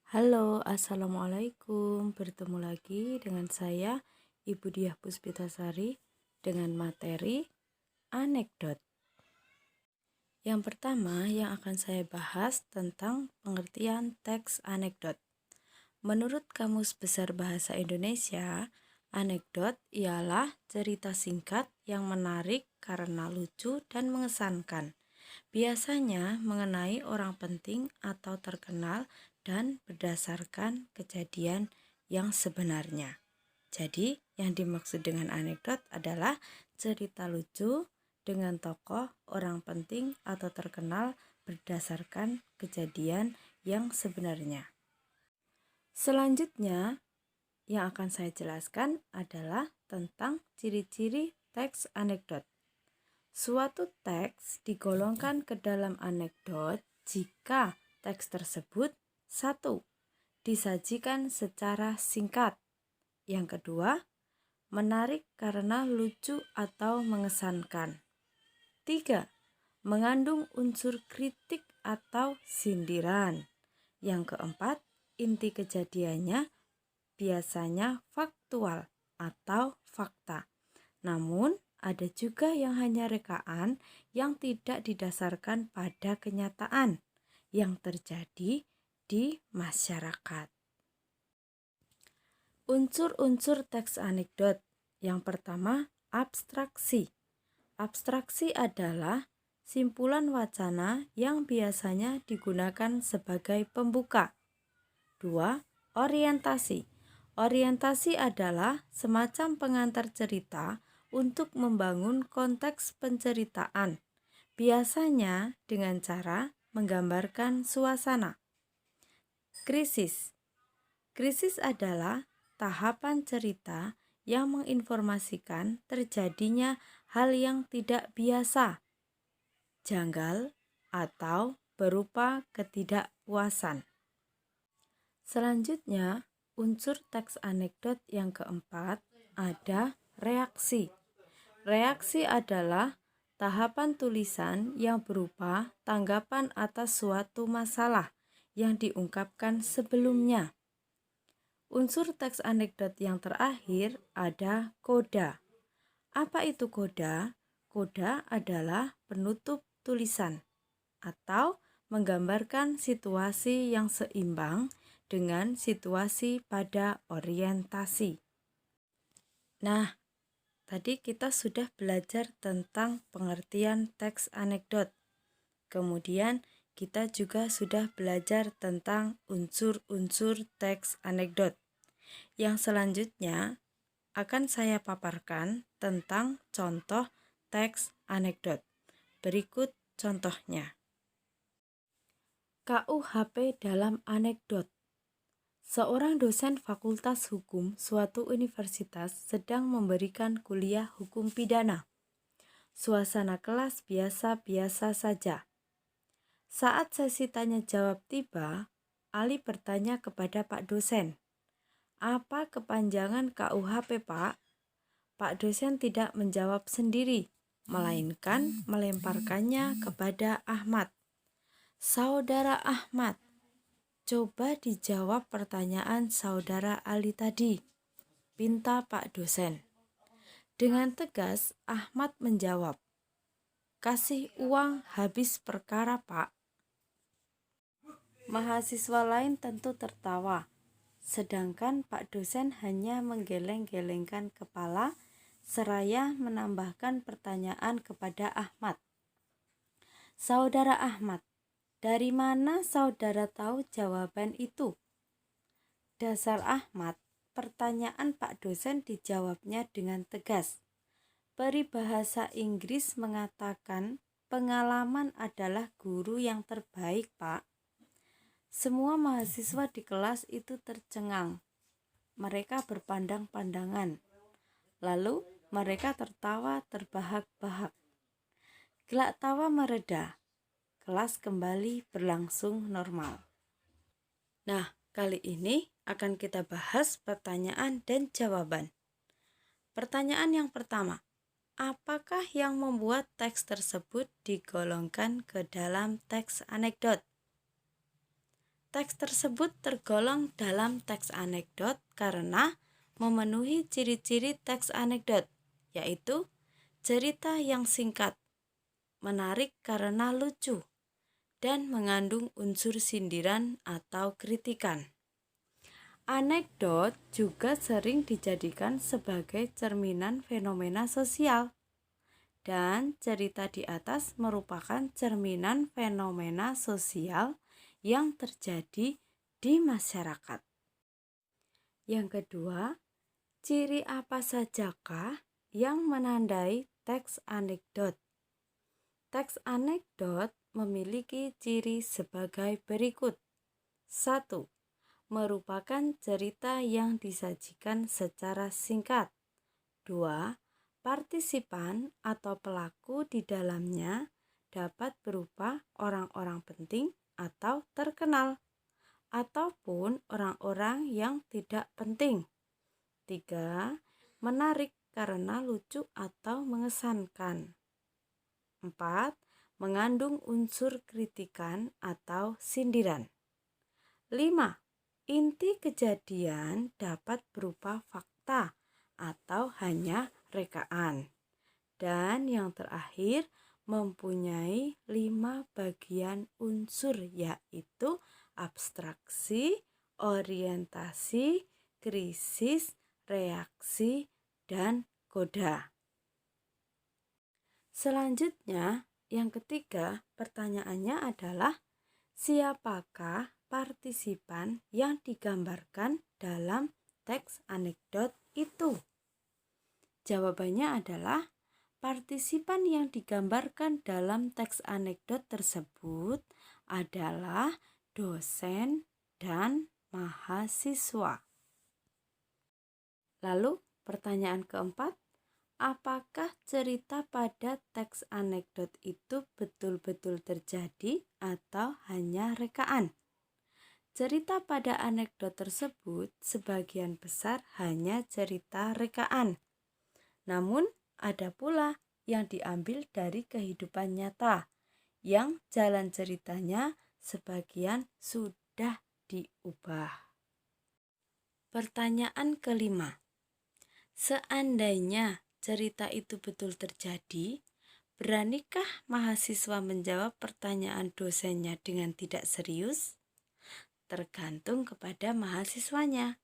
Halo, assalamualaikum. Bertemu lagi dengan saya, Ibu Diah Puspitasari, dengan materi anekdot. Yang pertama yang akan saya bahas tentang pengertian teks anekdot. Menurut Kamus Besar Bahasa Indonesia, anekdot ialah cerita singkat yang menarik karena lucu dan mengesankan. Biasanya mengenai orang penting atau terkenal dan berdasarkan kejadian yang sebenarnya. Jadi, yang dimaksud dengan anekdot adalah cerita lucu dengan tokoh orang penting atau terkenal berdasarkan kejadian yang sebenarnya. Selanjutnya, yang akan saya jelaskan adalah tentang ciri-ciri teks anekdot. Suatu teks digolongkan ke dalam anekdot jika teks tersebut satu, disajikan secara singkat. Yang kedua, menarik karena lucu atau mengesankan. 3. Mengandung unsur kritik atau sindiran. Yang keempat, inti kejadiannya biasanya faktual atau fakta. Namun, ada juga yang hanya rekaan yang tidak didasarkan pada kenyataan yang terjadi di masyarakat. Unsur-unsur teks anekdot. Yang pertama, abstraksi. Abstraksi adalah simpulan wacana yang biasanya digunakan sebagai pembuka. 2. Orientasi. Orientasi adalah semacam pengantar cerita untuk membangun konteks penceritaan, biasanya dengan cara menggambarkan suasana. Krisis. Krisis adalah tahapan cerita yang menginformasikan terjadinya hal yang tidak biasa, janggal, atau berupa ketidakpuasan. Selanjutnya, unsur teks anekdot yang keempat ada reaksi. Reaksi adalah tahapan tulisan yang berupa tanggapan atas suatu masalah yang diungkapkan sebelumnya. Unsur teks anekdot yang terakhir ada koda. Apa itu koda? Koda adalah penutup tulisan atau menggambarkan situasi yang seimbang dengan situasi pada orientasi. Nah, tadi kita sudah belajar tentang pengertian teks anekdot. Kemudian kita juga sudah belajar tentang unsur-unsur teks anekdot. Yang selanjutnya akan saya paparkan tentang contoh teks anekdot. Berikut contohnya. KUHP dalam anekdot. Seorang dosen Fakultas Hukum suatu universitas sedang memberikan kuliah hukum pidana. Suasana kelas biasa-biasa saja. Saat sesi tanya jawab tiba, Ali bertanya kepada Pak dosen, "Apa kepanjangan KUHP, Pak?" Pak dosen tidak menjawab sendiri, melainkan melemparkannya kepada Ahmad. "Saudara Ahmad, coba dijawab pertanyaan saudara Ali tadi," pinta Pak dosen. Dengan tegas, Ahmad menjawab, "Kasih uang habis perkara, Pak." Mahasiswa lain tentu tertawa, sedangkan Pak dosen hanya menggeleng-gelengkan kepala seraya menambahkan pertanyaan kepada Ahmad. "Saudara Ahmad, dari mana saudara tahu jawaban itu?" Dasar Ahmad, pertanyaan Pak dosen dijawabnya dengan tegas. Peribahasa Inggris mengatakan pengalaman adalah guru yang terbaik, Pak. Semua mahasiswa di kelas itu tercengang. Mereka berpandang-pandangan. Lalu mereka tertawa terbahak-bahak. Gelak tawa mereda. Kelas kembali berlangsung normal. Nah, kali ini akan kita bahas pertanyaan dan jawaban. Pertanyaan yang pertama, apakah yang membuat teks tersebut digolongkan ke dalam teks anekdot? Teks tersebut tergolong dalam teks anekdot karena memenuhi ciri-ciri teks anekdot, yaitu cerita yang singkat, menarik karena lucu, dan mengandung unsur sindiran atau kritikan. Anekdot juga sering dijadikan sebagai cerminan fenomena sosial, dan cerita di atas merupakan cerminan fenomena sosial yang terjadi di masyarakat. Yang kedua, ciri apa sajakah yang menandai teks anekdot? Teks anekdot memiliki ciri sebagai berikut. 1. Merupakan cerita yang disajikan secara singkat. 2. Partisipan atau pelaku di dalamnya dapat berupa orang-orang penting atau terkenal, ataupun orang-orang yang tidak penting. 3. Menarik karena lucu atau mengesankan. 4. Mengandung unsur kritikan atau sindiran. 5. Inti kejadian dapat berupa fakta atau hanya rekaan. Dan yang terakhir, mempunyai 5 bagian unsur, yaitu abstraksi, orientasi, krisis, reaksi, dan koda. Selanjutnya, yang ketiga, pertanyaannya adalah siapakah partisipan yang digambarkan dalam teks anekdot itu? Jawabannya adalah partisipan yang digambarkan dalam teks anekdot tersebut adalah dosen dan mahasiswa. Lalu, pertanyaan keempat, apakah cerita pada teks anekdot itu betul-betul terjadi atau hanya rekaan? Cerita pada anekdot tersebut sebagian besar hanya cerita rekaan. Namun, ada pula yang diambil dari kehidupan nyata, yang jalan ceritanya sebagian sudah diubah. Pertanyaan kelima, seandainya cerita itu betul terjadi, beranikah mahasiswa menjawab pertanyaan dosennya dengan tidak serius? Tergantung kepada mahasiswanya.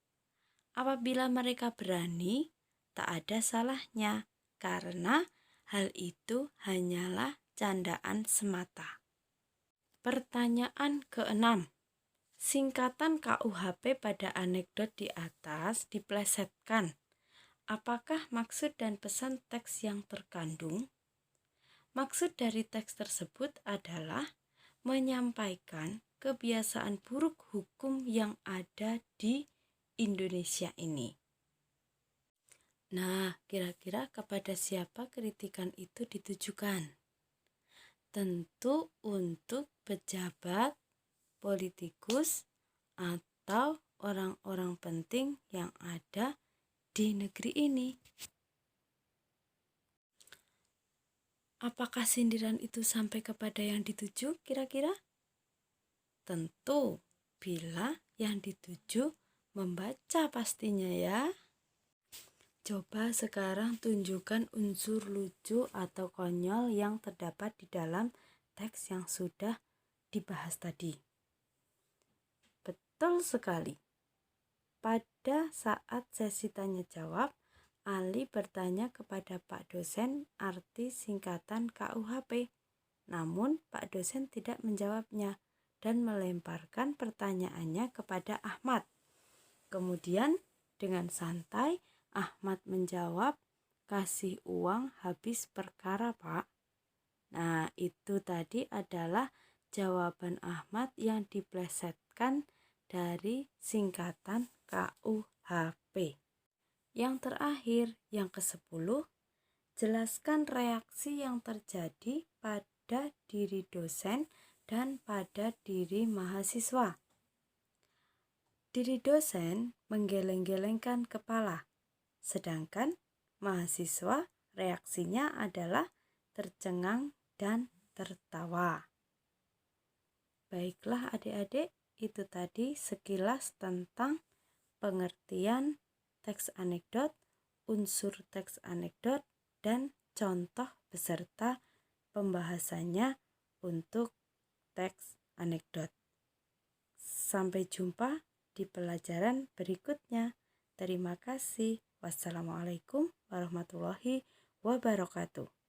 Apabila mereka berani, tak ada salahnya, karena hal itu hanyalah candaan semata. Pertanyaan keenam, singkatan KUHP pada anekdot di atas diplesetkan. Apakah maksud dan pesan teks yang terkandung? Maksud dari teks tersebut adalah menyampaikan kebiasaan buruk hukum yang ada di Indonesia ini. Nah, kira-kira kepada siapa kritikan itu ditujukan? Tentu untuk pejabat, politikus, atau orang-orang penting yang ada di negeri ini. Apakah sindiran itu sampai kepada yang dituju kira-kira? Tentu bila yang dituju membaca pastinya ya. Coba sekarang tunjukkan unsur lucu atau konyol yang terdapat di dalam teks yang sudah dibahas tadi. Betul sekali. Pada saat sesi tanya jawab, Ali bertanya kepada Pak dosen arti singkatan KUHP. Namun Pak dosen tidak menjawabnya dan melemparkan pertanyaannya kepada Ahmad. Kemudian dengan santai Ahmad menjawab, kasih uang habis perkara Pak. Nah, itu tadi adalah jawaban Ahmad yang diplesetkan dari singkatan KUHP. Yang terakhir, yang ke-10, jelaskan reaksi yang terjadi pada diri dosen dan pada diri mahasiswa. Diri dosen menggeleng-gelengkan kepala, sedangkan mahasiswa reaksinya adalah tercengang dan tertawa. Baiklah adik-adik, itu tadi sekilas tentang pengertian teks anekdot, unsur teks anekdot, dan contoh beserta pembahasannya untuk teks anekdot. Sampai jumpa di pelajaran berikutnya. Terima kasih. Wassalamualaikum warahmatullahi wabarakatuh.